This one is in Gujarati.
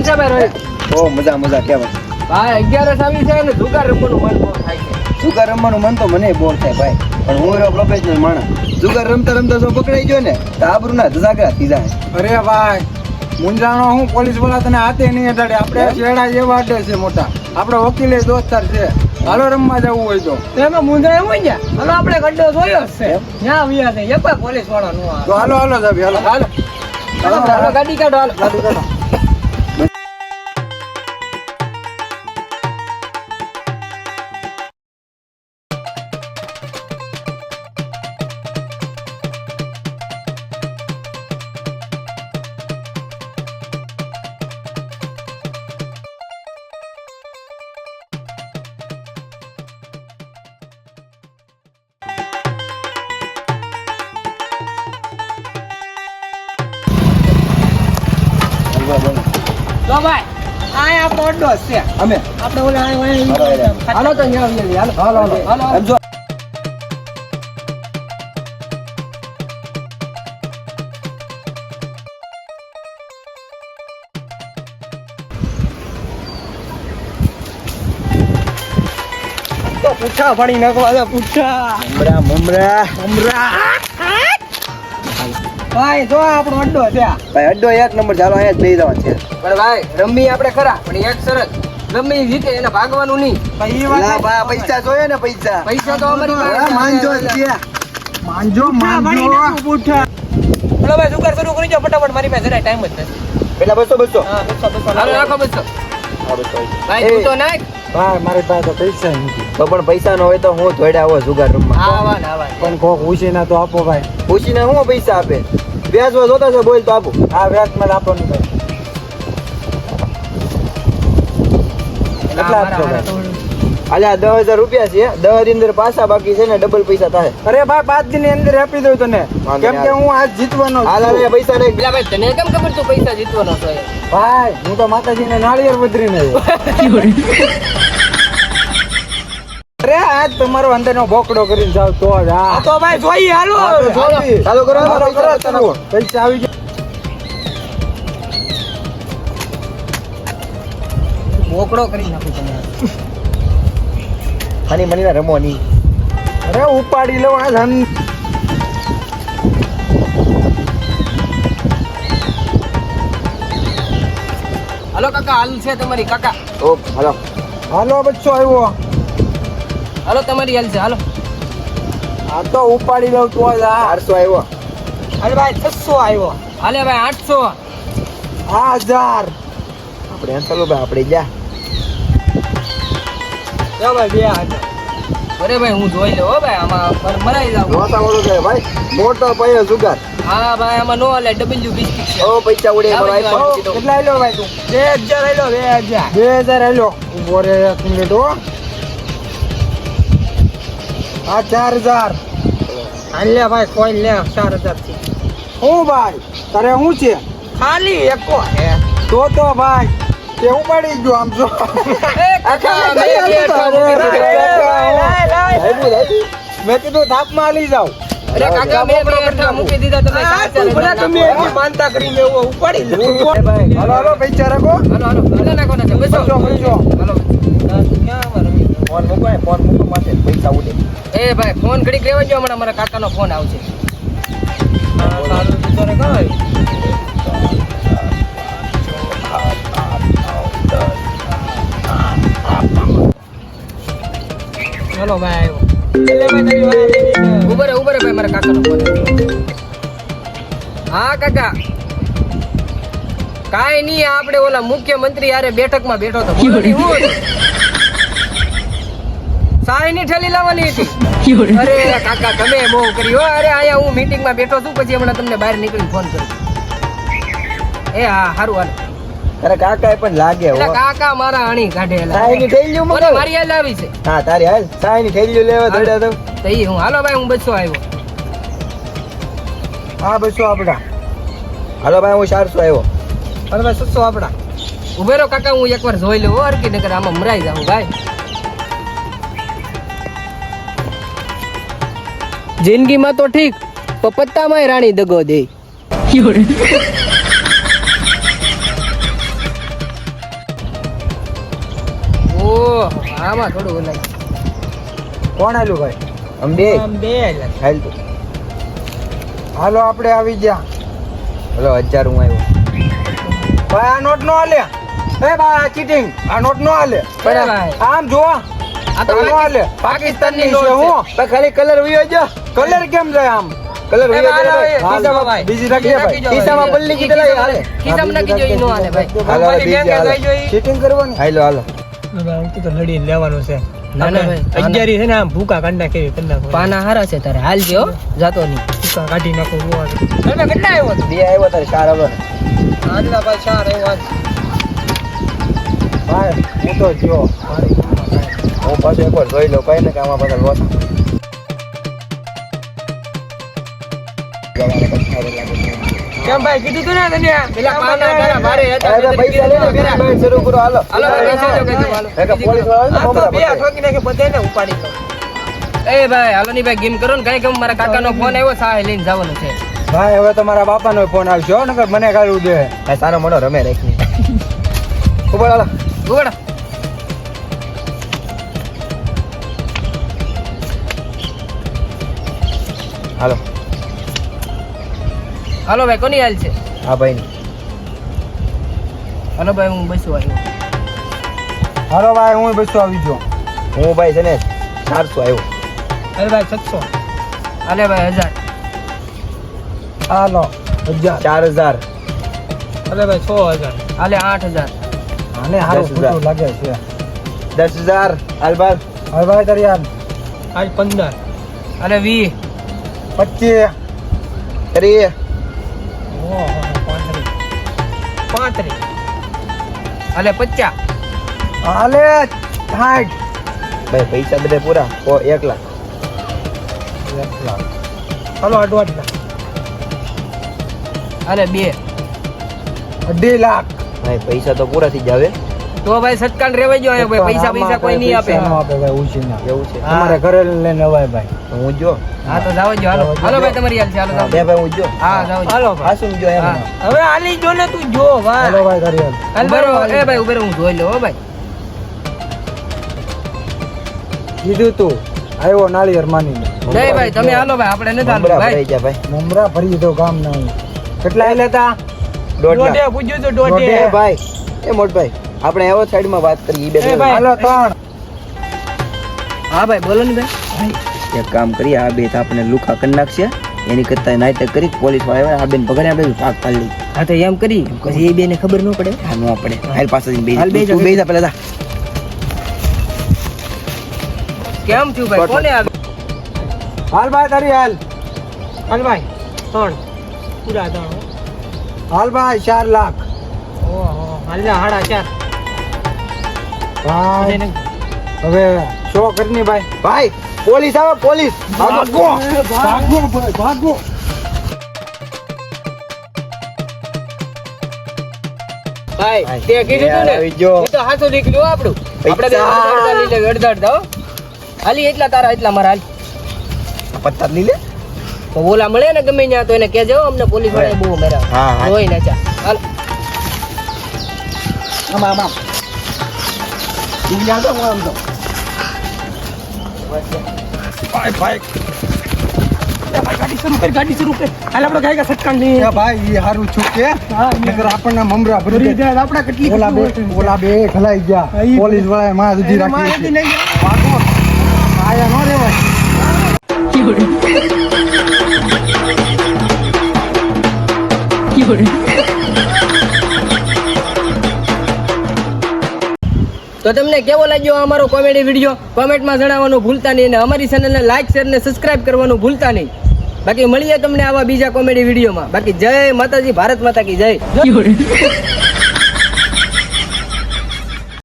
છે ભાઈ રોહિત? ઓ મજા મજા કેમ ભાઈ 11 આવી છે ને જુગાર રમવાનું મન બહુ થાય છે. જુગાર રમવાનું મન તો મને બહુ થાય ભાઈ, પણ હું એવો પ્રોફેશનલ માણસ. જુગાર રમતા રમતા જો પકડાઈ ગયો ને તો આબરૂ ના ધજાગરા થઈ જાય. અરે ભાઈ મુંજાણો હું પોલીસ વાળા તને હાથે નહીં અડાડે. આપણે શેડા જેવા અડે છે મોટા. આપણે વકીલે દોસ્તાર છે. હાલો રમવા જવું હોય તો એમાં મુંજા એમ હોય ને હાલો આપણે ગड्ढो જોયો જ છે ત્યાં વ્યા છે એક પોલીસ વાળા નો તો હાલો હાલો સાહેબ હાલો હાલો હાલો ગાડી કાઢો હાલો ગાડી કાઢો. તો ભાઈ આ આપણો અડ્ડો જ છે. અમે આપણે ઓલા હાલો તો ન્યા આવીએ હાલો હાલો હાલો હાલો એમ જો તો પૂછા પાણી નાખવા દે પૂછા મમરા મમરા ભાઈ જો આપણો અડ્ડો છે. ભાઈ અડ્ડો એક નંબર ચાલો અહીંયા જ લઈ જવાનું છે. પણ ભાઈ રમી આપણે ખરા પણ એક શરત રમી જીતે એને ભાગવાનું નહીં. લા બા પૈસા જોઈએ ને પૈસા. પૈસા તો અમારી હા, પાસે માંજો જ છે. માંજો બોલો ભાઈ જુગાર શરૂ કરી દો ફટાફટ મારી પાસે જરાય ટાઈમ જ નથી. પેલા 200 હા બસો હાલો નાખો બસો ભાઈ એ, તું તો નાખ ભાઈ મારી પાસે તો પૈસા નથી. તો પણ પૈસા ન હોય તો હું થોડા આવો જુગાર રમવા. આવા ને આવા પણ કોક ઉછીના તો આપો ભાઈ. પૂછીને હું પૈસા આપે? વ્યાજવા જોતા છે બોલ તો આપું. આ વ્યાજ માં આપવાનું ભાઈ. કેટલા આપશો ભાઈ? અલ્યા 10,000 રૂપિયા છે. 10 ની અંદર પાછા બાકી છે ને ડબલ પૈસા થાય. અરે ભાઈ 5 દિન ની અંદર આપી દઉં તને. વાંધો કેમ નહીં, કે હું આજ જીતવાનો હાલ છું. હવે પૈસા નહીં. પેલા ભાઈ તને કેમ ખબર તું પૈસા જીતવાનો છો એમ? ભાઈ હું તો માતાજીને નાળિયેર વધરીને આવ્યો. અરે આજ તમારો અંદરનો ભોકડો કરીને જાવ તો જ આ આ તો ભાઈ જોઈએ હાલો ચાલુ કરો ચાલો કરો, પૈસા ચાલો. પૈસા આવી ગયા. બોકડો કરી નાખું તમે ખાની મની રમો નહીં. અરે ઉપાડી લો આ ધન. હાલો કાકા હાલ છે તમારી કાકા ઓ હાલો હાલો બચ્ચો આવ્યો. હાલો તમારી હાલ છે હાલો આ તો ઉપાડી લઉં તો જ આ 400 આવ્યો. અરે ભાઈ 600 આવ્યો હાલે ભાઈ 800 1000. આપણે એમ ચાલો ભાઈ આપણે જા. જો ભાઈ 2000 અરે ભાઈ હું જોઈ લઉં હો ભાઈ આમાં મરાઈ જાવ નોતા વાળો છે ભાઈ. મોટો પાયો જુગાર. હા ભાઈ આમાં નો હાલે ડબલ્યુ બિસ્કિટ છે ઓ પૈસા ઉડે મારો આવી જાઓ, આઈફોન. કેટલા આલ્યો ભાઈ તું? 2000 આલ્યો 2000 2000 આલ્યો. ઉભો રે એક મિનિટ હો. આ 4000. હાલે ભાઈ કોઈ લે 4000 થી હું ભાઈ તારે શું છે? ખાલી એકો હે તો ભાઈ તે ઉપાડી ગયો આમ જો. એ કાકા મેં બેઠો મેં કીધું ધાપમાં લઈ જાવ. અરે કાકા મેં બેઠો મૂકી દીધા તમે તમે એની માનતા કરીને એવું ઉપાડી લો. ભાઈ હાલો હાલો પૈસા રાખો. હાલો હાલો હાલો નાખો નાખો બેસો બેસો. હાલો ક્યાં મારો ફોન મૂકો ફોન મૂકો માથે પૈસા ઉડે. એ ભાઈ ફોન ઘડીક લેવા જો હમણાં મારા કાકાનો ફોન આવશે સારું બિચારે કઈ ચલો ભાઈ આવ્યો ઉભરે ભાઈ મારા કાકાનો ફોન આવ્યો હા કાકા કાઈ નહીં આપણે ઓલા મુખ્યમંત્રી યારે બેઠકમાં બેઠો તો બોલો ની હું સાઈ ની ઠેલી લાવવાની હતી અરે કાકા તમે બહુ કર્યું હો. અરે અહીંયા હું મીટિંગ માં બેઠો છું પછી હમણાં તમને બહાર નીકળીને ફોન કરું એ હા સારું હાલ તારા કાકા પણ લાગે હો. એટલે કાકા મારા અણી કાઢેલા સાઈની થેલીઓ મને મંગાવ. મારી હાલ આવી છે હા તારી હાલ સાઈની થેલીઓ લેવા દોડ્યા તો. તો ઈ હું હાલો ભાઈ હું બસો આવ્યો હા બસો આપડા. હાલો ભાઈ હું 400 આવ્યો. હાલો ભાઈ 600 આપડા ઉભે રહો કાકા હું એકવાર જોઈ લઉં હરકી નકર આમાં મરાઈ જાઉં ભાઈ જિંદગીમાં તો ઠીક પત્તામાં રાણી દગો દે આમાં થોડું ઓલાય. કોણ આલ્યું ભાઈ? આમ બે આમ બે એટલે. હાલ તું હાલો આપણે આવી ગયા. હલો 1000 હું આવ્યો ભાઈ આ નોટ નો હાલે. એ ભાઈ આ ચીટિંગ. આ નોટ નો હાલે. ભાઈ. આમ જો આ તો નો હાલે. પાકિસ્તાનની છે નોટ હું. છે. ખાલી કલર વયો જો કલર કેમ જાય આમ? કલર એ વયો ભાઈ, જો હાલો, એ ખિસ્સામાં ભાઈ. બીજી રાખીએ ભાઈ. ખિસ્સામાં પલ્લી કીધે લઈ હાલે ખિસ્સામાં નાખી જો, ઈ નો હાલે ભાઈ. હાલો, કંપની બીજી બેંકે હાલો. જાય જો ઈ. ચીટિંગ કરવાની. હાલો હાલો તો લડી લેવાનું છે ના, ના, ભાઈ. અગિયારી છે ને આમ ભૂકા કાઢી નાખે કરી નાખો પાના હારા છે તારે હાલજે હો, જાતો નહીં. ભૂકા કાઢી નાખો જોવાનું તમે કેટલા આવ્યો હતો? બે આવ્યો તારે 4 આવ્યો ને આજના ભાઈ 4 આવ્યો આજ. ભાઈ હું તો જો હું પાછો એકવાર જોઈ લઉં કઈ ને કે આમાં પાછા લોસ કેમ ભાઈ કીધું તું ને તને પેલા પાના તારા ભારે હતા. અરે પૈસા લે ને ભાઈ શરૂ કરો હાલો હાલો ભાઈ, પૈસા જો કીધું, હાલો. એક પોલીસ વાળા આ તો બે ને ઠોકી નાખે બધાને ઉપાડી લો. એ ભાઈ હાલો ની ભાઈ ગેમ કરો ને કઈ કેમ મારા કાકાનો ફોન આવ્યો સાહે લઈને જવાનું છે. ભાઈ હવે તો મારા બાપાનો ફોન આવશે હો, નકર મને કાઢવું દે. ભાઈ સારો મોટો રમે રાખી ઉપર હાલો ઉગડ. હાલો હાલો ભાઈ કોની હાલ છે? હા ભાઈ હાલો ભાઈ હું બસું આવ્યો. હાલો ભાઈ હું બસો આવી ગયો. હું ભાઈ છે ને 400 આવ્યો અરે ભાઈ 700 હાલે ભાઈ 1000. હાલો 4000 અરે ભાઈ 6000 હાલે 8000. આને હારું 10,000. ખોટું લાગે છે. 10000 હાલબાર હવે ભાઈ તારી યાદ આજ 15 હાલે 20. 25 કરી ઓહો 35 હાલે 50. હાલે 60 ભાઈ પૈસા બધે પૂરા 1 લાખ હાલો 8 લાખ હાલે 2. 2 લાખ. ભાઈ પૈસા તો પૂરા થઈ જાવે તો ભાઈ સટકાન રેવાઈ ગયો અહીંયા ભાઈ પૈસા પૈસા કોઈ નહીં આપે. પૈસા ન આપે ભાઈ ઉછીના. એવું છે તમારે ઘરે લઈને અવાય ભાઈ. તો હું જો હા તો જાવ જો હાલો. હાલો ભાઈ તમારી હાલ છે હાલો જાઓ. બે ભાઈ હું જો હા જાવ જો. હાલો ભાઈ આ શું જો એમ હા. હવે આલી જો ને તું જો હાલો ભાઈ ભાઈ તારી યાદ. ઉભેરો, એ ભાઈ ઉભેરો હું જોઈ લઉં હો ભાઈ. કીધું તું આવ્યો નાળિયેર માનીને. નહીં ભાઈ તમે હાલો ભાઈ આપણે નથી હાલવું મમરા ભાઈ. ભરાઈ ગયા ભાઈ મમરા ભરી તો કામ નહીં. કેટલા લેતા? 1.5 દોઢે લાખ પૂછ્યું તો દોઢે એ ભાઈ એ મોટભાઈ આપણે એવો સાઈડમાં વાત કરી ઈ બે એ ભાઈ. હાલો 3. હા ભાઈ બોલો ને ભાઈ. એક કામ કરીએ આ બે તો આપણે લુખા કરી નાખશે એની કરતા નાટક કરી પોલીસ વાળા આવે આ બેન પકડ્યા આપણે ભાગ પાડી લઈ હા તો એમ કરી પછી એ બેને ખબર ન પડે. હા નો પડે હાલ પાછા બે હાલ બેસી જા. તું બેસા પેલા જા કેમ થયું ભાઈ કોને આવી? હાલ ભાઈ તારી હાલ. હાલ ભાઈ 3 પૂરા 3 હાલ ભાઈ 4 લાખ. ઓહો હાલ જા 4.5 ભાઈ હવે શો કરની ભાઈ. ભાઈ પોલીસ આવે પોલીસ ભાગો ભાગો ભાઈ ભાગો. ભાઈ ભાઈ, તે કીધું તું ને આવી ગયો. એ તો હાથું નીકળ્યું હો આપણું. આપણે બે પૈસા. અડધા લઈ લે અડધા અડધા હો. હાલી એટલા તારા એટલા મારા હાલ. પત્તા લઈ લે તો ઓલા મળે ને ગમે ત્યાં તો એને કહેજો હો, અમને પોલીસ વાળાએ બહુ મેરા હા, હા. રોઈ નાચા. હાલ આમ ઈ યાદ હું આમ તો ગાડી શરૂ કર હાલ આપણે ગાય સટકાન નહીં એ ભાઈ ઈ હારું છૂટકે નકર આપણને મમરા ભરી દે. આપણે કેટલી ઓલા બે ખલાઈ ગયા. પોલીસ વાળાએ માં સુધી રાખી છે. ભાગો આયા નો રેવાય. તો તમને કેવો લાગ્યો આ અમારો કોમેડી વિડીયો કોમેન્ટમાં જણાવવાનું ભૂલતા નહીં અને અમારી ચેનલને લાઈક શેર ને સબસ્ક્રાઇબ કરવાનું ભૂલતા નહીં. બાકી મળીએ તમને આવા બીજા કોમેડી વિડીયોમાં. બાકી જય માતાજી, ભારત માતા કી જય.